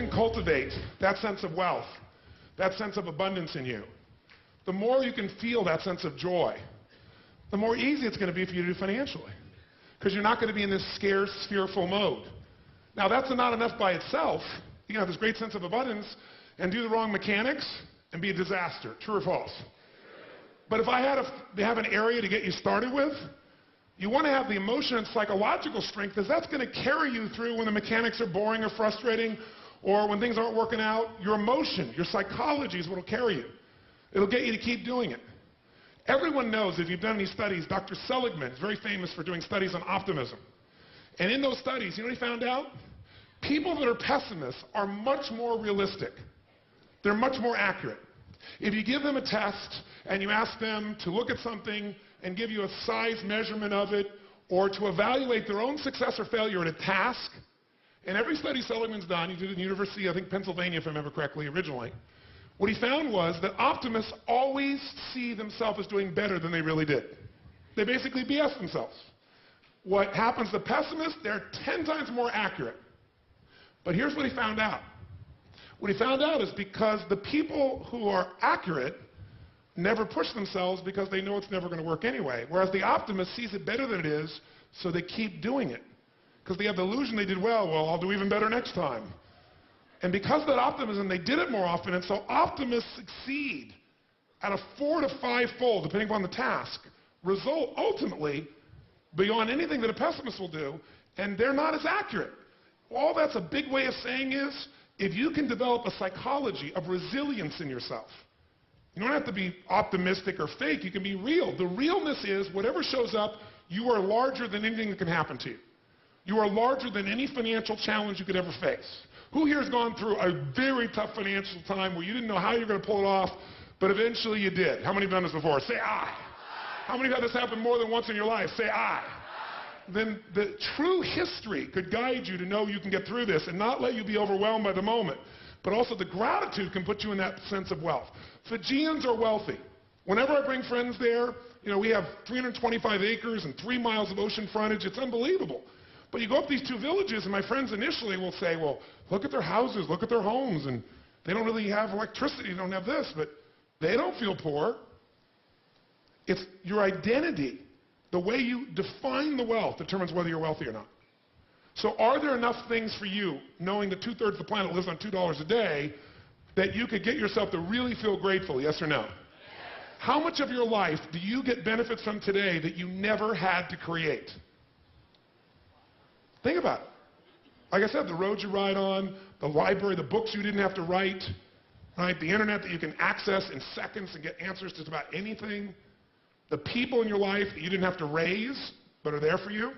can cultivate that sense of wealth, that sense of abundance in you, the more you can feel that sense of joy, the more easy it's going to be for you to do financially. Because you're not going to be in this scarce, fearful mode. Now, that's not enough by itself. You can have this great sense of abundance and do the wrong mechanics and be a disaster. True or false? But if I had to have an area to get you started with, you want to have the emotion and psychological strength, because that's going to carry you through when the mechanics are boring or frustrating, or when things aren't working out. Your emotion, your psychology is what will carry you. It'll get you to keep doing it. Everyone knows, if you've done any studies, Dr. Seligman is very famous for doing studies on optimism. And in those studies, you know what he found out? People that are pessimists are much more realistic. They're much more accurate. If you give them a test and you ask them to look at something and give you a size measurement of it, or to evaluate their own success or failure at a task, and every study Seligman's done, he did it in the University, I think Pennsylvania if I remember correctly originally, what he found was that optimists always see themselves as doing better than they really did. They basically BS themselves. What happens to pessimists, they're 10 times more accurate. But here's what he found out. What he found out is because the people who are accurate never push themselves because they know it's never going to work anyway. Whereas the optimist sees it better than it is, so they keep doing it. Because they have the illusion they did well, I'll do even better next time. And because of that optimism, they did it more often, and so optimists succeed at a 4 to 5-fold, depending upon the task, result ultimately beyond anything that a pessimist will do, and they're not as accurate. All that's a big way of saying is, if you can develop a psychology of resilience in yourself, you don't have to be optimistic or fake, you can be real. The realness is, whatever shows up, you are larger than anything that can happen to you. You are larger than any financial challenge you could ever face. Who here has gone through a very tough financial time where you didn't know how you were going to pull it off, but eventually you did? How many have done this before? Say I. How many have had this happen more than once in your life? Say I. Then the true history could guide you to know you can get through this and not let you be overwhelmed by the moment. But also the gratitude can put you in that sense of wealth. Fijians are wealthy. Whenever I bring friends there, we have 325 acres and 3 miles of ocean frontage. It's unbelievable. But you go up these 2 villages, and my friends initially will say, well, look at their houses, look at their homes, and they don't really have electricity, they don't have this, but they don't feel poor. It's your identity. The way you define the wealth determines whether you're wealthy or not. So are there enough things for you, knowing that 2/3 of the planet lives on $2 a day, that you could get yourself to really feel grateful, yes or no? Yes. How much of your life do you get benefits from today that you never had to create? Think about it. Like I said, the roads you ride on, the library, the books you didn't have to write, right? The internet that you can access in seconds and get answers to just about anything. The people in your life that you didn't have to raise, but are there for you.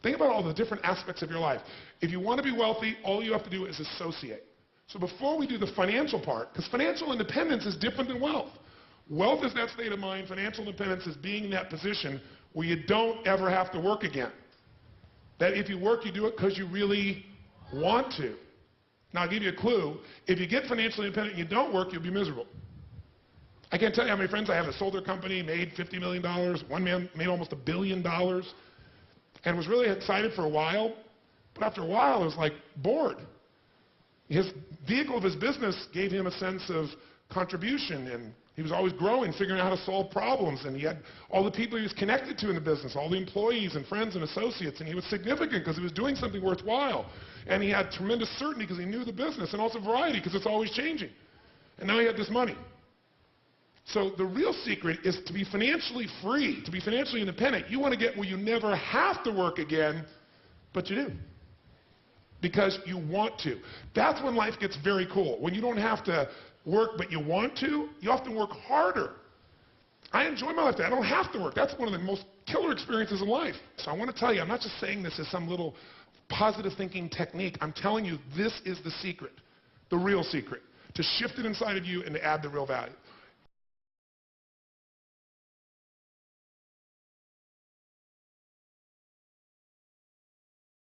Think about all the different aspects of your life. If you want to be wealthy, all you have to do is associate. So before we do the financial part, because financial independence is different than wealth. Wealth is that state of mind. Financial independence is being in that position where you don't ever have to work again. That if you work, you do it because you really want to. Now, I'll give you a clue. If you get financially independent and you don't work, you'll be miserable. I can't tell you how many friends I have that sold their company, made $50 million. One man made almost $1 billion and was really excited for a while. But after a while, it was like bored. His vehicle of his business gave him a sense of contribution, and he was always growing, figuring out how to solve problems, and he had all the people he was connected to in the business, all the employees and friends and associates, and he was significant because he was doing something worthwhile. And he had tremendous certainty because he knew the business, and also variety because it's always changing. And now he had this money. So the real secret is to be financially free, to be financially independent. You want to get where you never have to work again, but you do. Because you want to. That's when life gets very cool. When you don't have to work, but you want to, you often work harder. I enjoy my life. I don't have to work. That's one of the most killer experiences in life. So I want to tell you, I'm not just saying this as some little positive thinking technique. I'm telling you, this is the secret, the real secret, to shift it inside of you and to add the real value.